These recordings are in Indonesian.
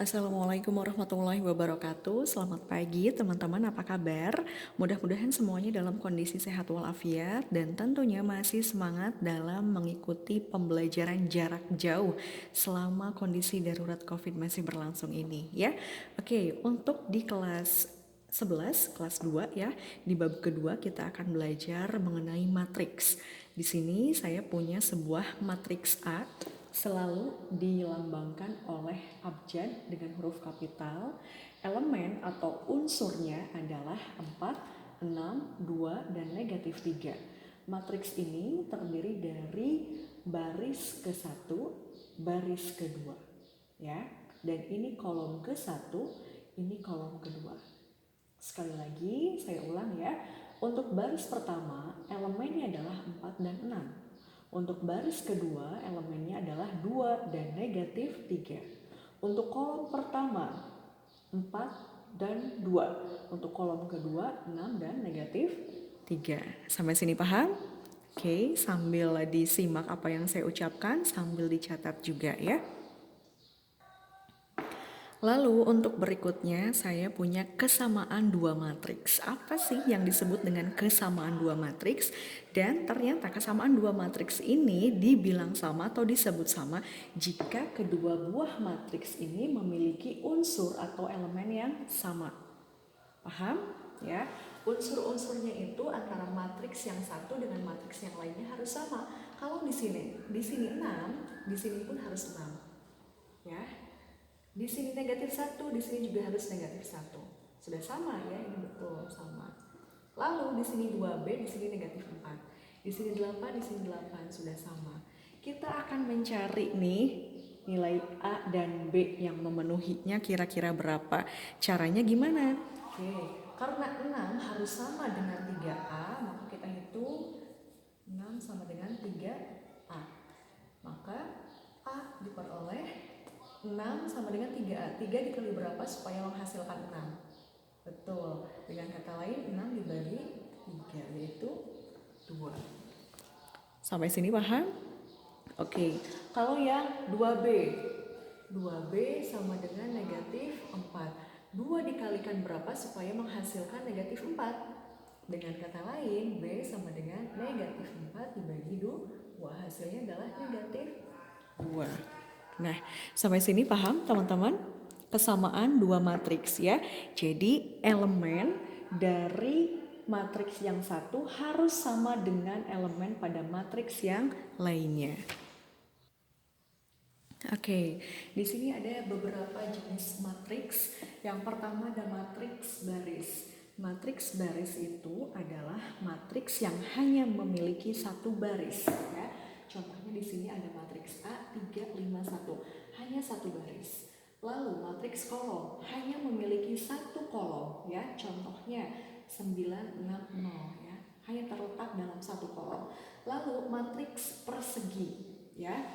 Assalamualaikum warahmatullahi wabarakatuh. Selamat pagi teman-teman, apa kabar? Mudah-mudahan semuanya dalam kondisi sehat walafiat dan tentunya masih semangat dalam mengikuti pembelajaran jarak jauh selama kondisi darurat COVID masih berlangsung ini ya. Oke, untuk di kelas 11, kelas 2 ya, di bab kedua kita akan belajar mengenai matriks. Di sini saya punya sebuah matriks A selalu dilambangkan oleh abjad dengan huruf kapital. Elemen atau unsurnya adalah 4, 6, 2, dan negatif 3. Matriks ini terdiri dari baris ke-1, baris ke-2. Ya. Dan ini kolom ke-1, ini kolom ke-2. Sekali lagi saya ulang ya. Untuk baris pertama, elemennya adalah 4 dan 6. Untuk baris kedua, elemennya adalah 2 dan negatif 3. Untuk kolom pertama, 4 dan 2. Untuk kolom kedua, 6 dan negatif 3. Sampai sini paham? Oke, sambil disimak apa yang saya ucapkan, sambil dicatat juga ya. Lalu untuk berikutnya saya punya kesamaan dua matriks. Apa sih yang disebut dengan kesamaan dua matriks? Dan ternyata kesamaan dua matriks ini dibilang sama atau disebut sama jika kedua buah matriks ini memiliki unsur atau elemen yang sama. Paham? Ya, unsur-unsurnya itu antara matriks yang satu dengan matriks yang lainnya harus sama. Kalau di sini 6, di sini pun harus 6. Ya. Di sini negatif 1, di sini juga harus negatif 1. Sudah sama ya, ini betul sama. Lalu di sini 2B, di sini negatif 4. Di sini 8, di sini 8, sudah sama. Kita akan mencari nih nilai A dan B yang memenuhinya kira-kira berapa. Caranya gimana? Oke, karena 6 harus sama dengan 3A, maka kita hitung 6 sama dengan 3A. Maka A diperoleh 6 sama dengan 3A. 3 dikali berapa supaya menghasilkan 6? Betul. Dengan kata lain 6 dibagi 3 yaitu 2. Sampai sini paham? Oke. Kalau yang 2B. 2B sama dengan negatif 4. 2 dikalikan berapa supaya menghasilkan negatif 4? Dengan kata lain, B sama dengan negatif 4 dibagi 2. Hasilnya adalah negatif 2. Nah, sampai sini paham teman-teman? Kesamaan dua matriks ya. Jadi elemen dari matriks yang satu harus sama dengan elemen pada matriks yang lainnya. Oke, di sini ada beberapa jenis matriks. Yang pertama ada matriks baris. Matriks baris itu adalah matriks yang hanya memiliki satu baris ya. Contohnya di sini ada matriks A 3, 5, 1, hanya satu baris. Lalu matriks kolom hanya memiliki satu kolom ya. Contohnya 9, 6, 0 ya. Hanya terletak dalam satu kolom. Lalu matriks persegi ya.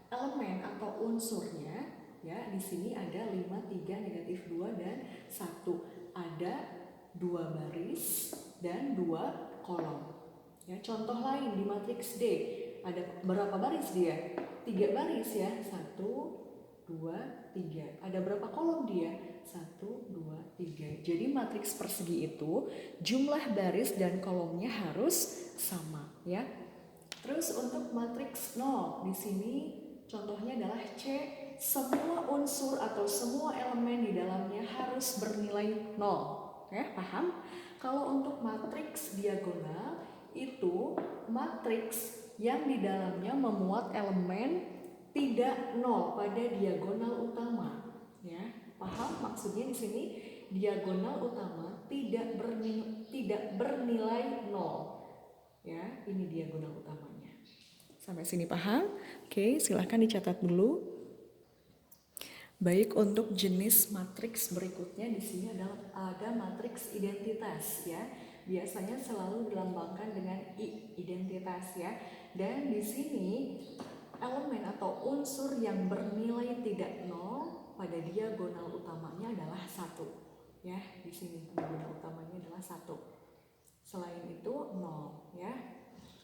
Elemen atau unsurnya ya di sini ada 5, 3, negatif 2 dan 1. Ada 2 baris dan 2 kolom. Ya, contoh lain di matriks D ada berapa baris dia? 3 baris ya. 1, 2, 3. Ada berapa kolom dia? 1, 2, 3. Jadi matriks persegi itu jumlah baris dan kolomnya harus sama ya. Terus untuk matriks 0 di sini contohnya adalah C. Semua unsur atau semua elemen di dalamnya harus bernilai 0. Ya, paham? Kalau untuk matriks diagonal itu matriks yang di dalamnya memuat elemen tidak 0 pada diagonal utama. Ya, paham maksudnya di sini diagonal utama tidak bernilai 0. Ya, ini diagonal utamanya. Sampai sini paham? Oke, silahkan dicatat dulu. Baik, untuk jenis matriks berikutnya di sini ada matriks identitas ya. Biasanya selalu dilambangkan dengan I, identitas ya. Dan di sini elemen atau unsur yang bernilai tidak 0 pada diagonal utamanya adalah 1. Ya, di sini diagonal utamanya adalah 1. Selain itu 0 ya.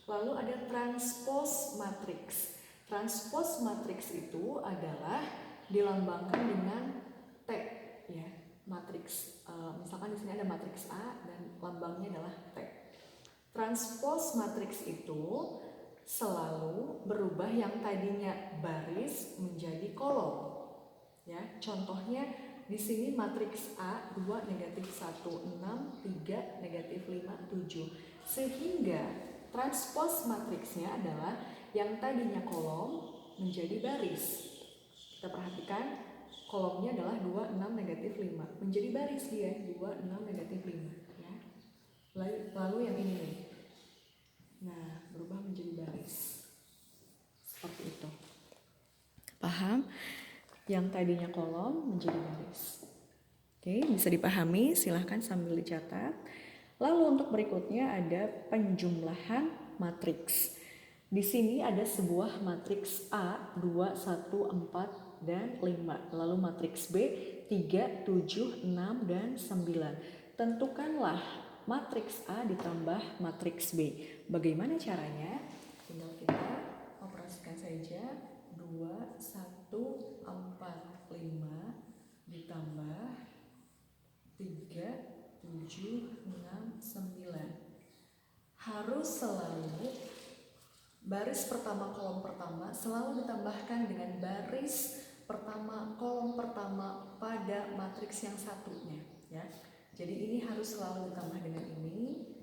Lalu ada transpose matriks. Transpose matriks itu adalah dilambangkan dengan matriks A dan lambangnya adalah T. Transpos matriks itu selalu berubah yang tadinya baris menjadi kolom. Ya, contohnya di sini matriks A 2 negatif 1 6 3 negatif 5 7. Sehingga transpos matriksnya adalah yang tadinya kolom menjadi baris. Kita perhatikan kolomnya adalah 2 6 negatif 5 menjadi baris dia 2 6 negatif 5 ya. Lalu yang ini nih. Nah, berubah menjadi baris. Seperti itu. Paham? Yang tadinya kolom menjadi baris. Oke, bisa dipahami, silahkan sambil dicatat. Lalu untuk berikutnya ada penjumlahan matriks. Di sini ada sebuah matriks A 2, 1, 4, dan 5. Lalu matriks B 3, 7, 6, dan 9. Tentukanlah matriks A ditambah matriks B. Bagaimana caranya? Tinggal kita operasikan saja 2, 1, 4, 5 ditambah 3, 7, 6, 9. Harus selalu baris pertama kolom pertama selalu ditambahkan dengan baris pertama kolom pertama pada matriks yang satunya ya. Jadi ini harus selalu ditambah dengan ini,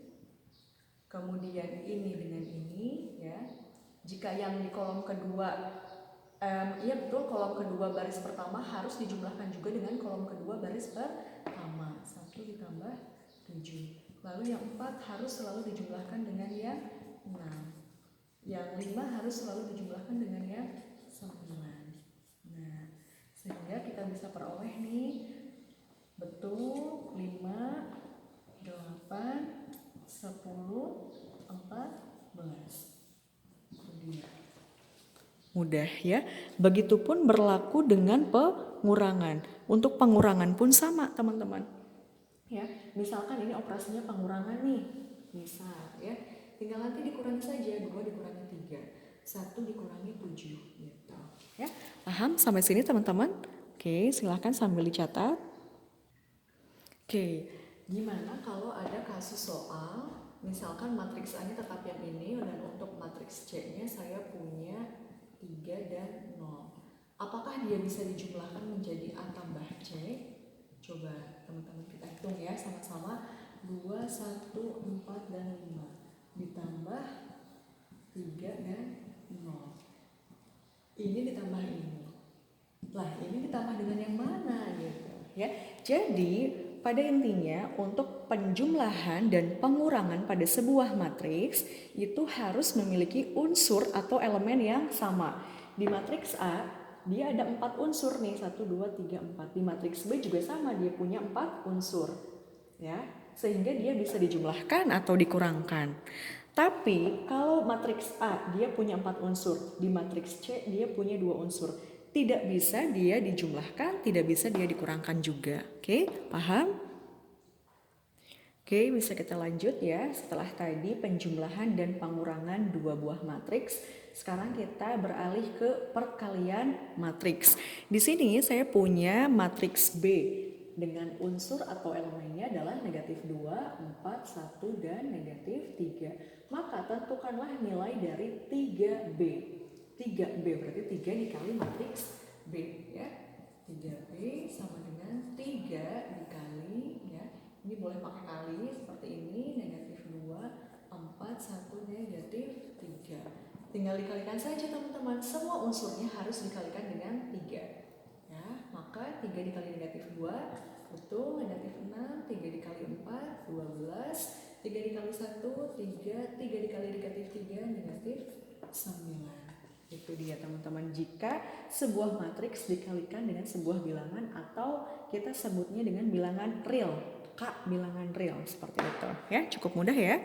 kemudian ini dengan ini ya. Jika yang di kolom kedua iya betul, kolom kedua baris pertama harus dijumlahkan juga dengan kolom kedua baris pertama. 1 ditambah 7. Lalu yang 4 harus selalu dijumlahkan dengan yang 6. Yang 5 harus selalu dijumlahkan dengan yang 9. Nah, sehingga kita bisa peroleh nih, betul 5, 8, 10, 14. Mudah ya. Begitupun berlaku dengan pengurangan. Untuk pengurangan pun sama teman-teman. Ya, misalkan ini operasinya pengurangan nih. Misal ya. Tinggal nanti dikurangi saja, 2 dikurangi 3, 1 dikurangi 7 gitu. Ya, paham sampai sini teman-teman? Oke, silahkan sambil dicatat. Oke, gimana kalau ada kasus soal, misalkan matriks A-nya tetap yang ini, dan untuk matriks C-nya saya punya 3 dan 0. Apakah dia bisa dijumlahkan menjadi A tambah C? Coba teman-teman kita hitung ya sama-sama. 2, 1, 4, dan 5 ditambah 3 dan 0. Ini ditambah ini. Lah, ini ditambah dengan yang mana gitu ya. Jadi, pada intinya untuk penjumlahan dan pengurangan pada sebuah matriks itu harus memiliki unsur atau elemen yang sama. Di matriks A, dia ada 4 unsur nih, 1, 2, 3, 4. Di matriks B juga sama, dia punya 4 unsur. Ya, sehingga dia bisa dijumlahkan atau dikurangkan. Tapi kalau matriks A dia punya 4 unsur, di matriks C dia punya 2 unsur. Tidak bisa dia dijumlahkan, tidak bisa dia dikurangkan juga. Oke, paham? Oke, bisa kita lanjut ya. Setelah tadi penjumlahan dan pengurangan 2 buah matriks, sekarang kita beralih ke perkalian matriks. Di sini saya punya matriks B dengan unsur atau elemennya adalah negatif 2, 4, 1, dan negatif 3. Maka tentukanlah nilai dari 3B. 3B berarti 3 dikali matriks B ya. 3B sama dengan 3 dikali ya. Ini boleh pakai kali seperti ini, negatif 2, 4, 1, negatif 3. Tinggal dikalikan saja teman-teman, semua unsurnya harus dikalikan dengan 3. Ya, maka 3 dikali negatif 2, betul, negatif 6, 3 dikali 4, 12, 3 dikali 1, 3, 3 dikali negatif 3, negatif 9. Itu dia teman-teman, jika sebuah matriks dikalikan dengan sebuah bilangan atau kita sebutnya dengan bilangan real, K bilangan real, seperti itu ya, cukup mudah ya.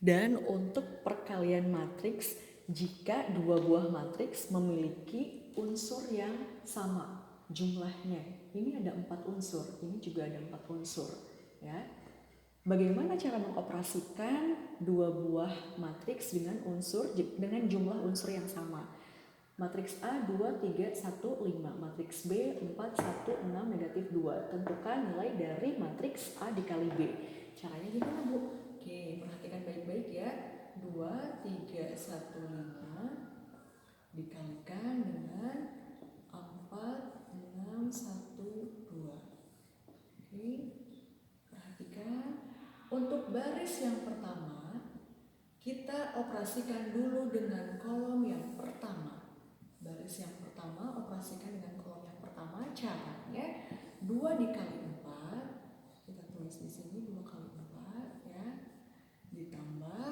Dan untuk perkalian matriks, jika 2 buah matriks memiliki unsur yang sama jumlahnya, ini ada 4 unsur, ini juga ada 4 unsur ya. Bagaimana cara mengoperasikan 2 buah matriks dengan jumlah unsur yang sama? Matriks A 2, 3, 1, 5. Matriks B 4, 1, 6, negatif 2. Tentukan nilai dari matriks A dikali B. Caranya gimana, Bu? Oke, perhatikan baik-baik ya. 2, 3, 1, 5 dikalikan dengan 4, 6, 1, 2. Oke, perhatikan. Untuk baris yang pertama, kita operasikan dulu dengan kolom yang pertama. Baris yang pertama operasikan dengan kolom yang pertama. Caranya 2 dikali 4, kita tulis di sini 2 kali 4 ya, ditambah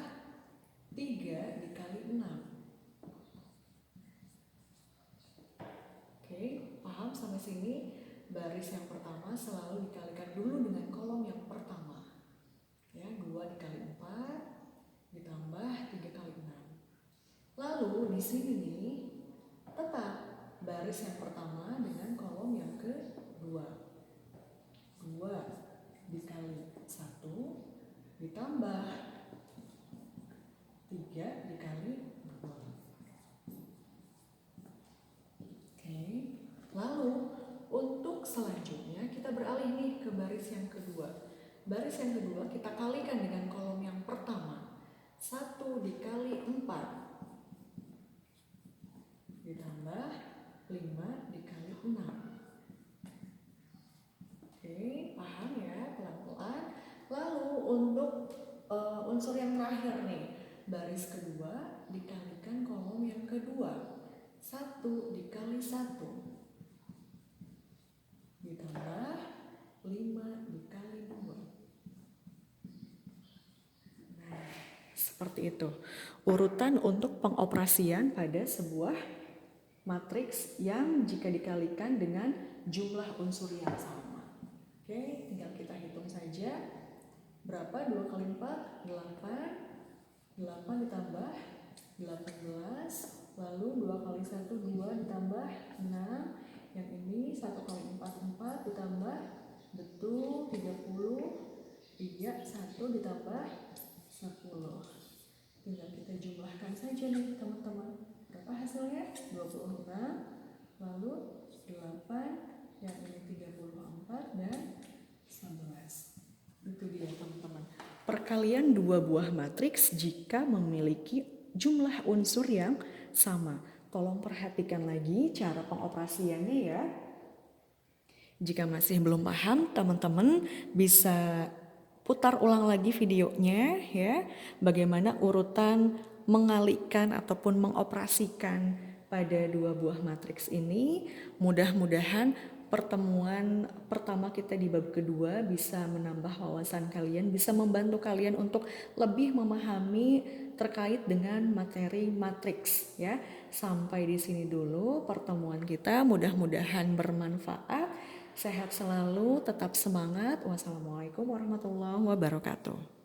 3 dikali 6. Oke, paham sampai sini? Baris yang pertama selalu dikalikan dulu dengan kolom yang pertama ya, 2 dikali 4 ditambah 3 kali 6. Lalu di sini nih tetap baris yang pertama dengan kolom yang kedua. 2 dikali 1 ditambah 3 dikali 2. Oke, lalu untuk selanjutnya kita beralih nih ke baris yang kedua. Baris yang kedua kita kalikan dengan kolom yang pertama. 1 dikali 4 ditambah 5 dikali 6. Oke, paham ya, pelan-pelan. Lalu untuk unsur yang terakhir nih, baris kedua dikalikan kolom yang kedua. 1 dikali 1 ditambah 5 dikali 2. Nah, seperti itu urutan untuk pengoperasian pada sebuah matriks yang jika dikalikan dengan jumlah unsur yang sama. Oke, tinggal kita hitung saja. Berapa? 2 kali 4, 8. 8 ditambah 18. Lalu 2 kali 1, 2 ditambah 6. Yang ini 1 kali 4, 4 ditambah, betul, 30. 3, 1 ditambah 10. Tinggal kita jumlahkan saja nih teman-teman. Berapa hasilnya? 26. Lalu 8, yang ini 34 dan 11. Itu dia teman-teman. Perkalian dua buah matriks jika memiliki jumlah unsur yang sama. Tolong perhatikan lagi cara pengoperasiannya ya. Jika masih belum paham, teman-teman bisa putar ulang lagi videonya ya. Bagaimana urutan mengalihkan ataupun mengoperasikan pada dua buah matriks ini. Mudah-mudahan pertemuan pertama kita di bab kedua bisa menambah wawasan kalian, bisa membantu kalian untuk lebih memahami terkait dengan materi matriks ya. Sampai di sini dulu pertemuan kita, mudah-mudahan bermanfaat. Sehat selalu, tetap semangat. Wassalamualaikum warahmatullahi wabarakatuh.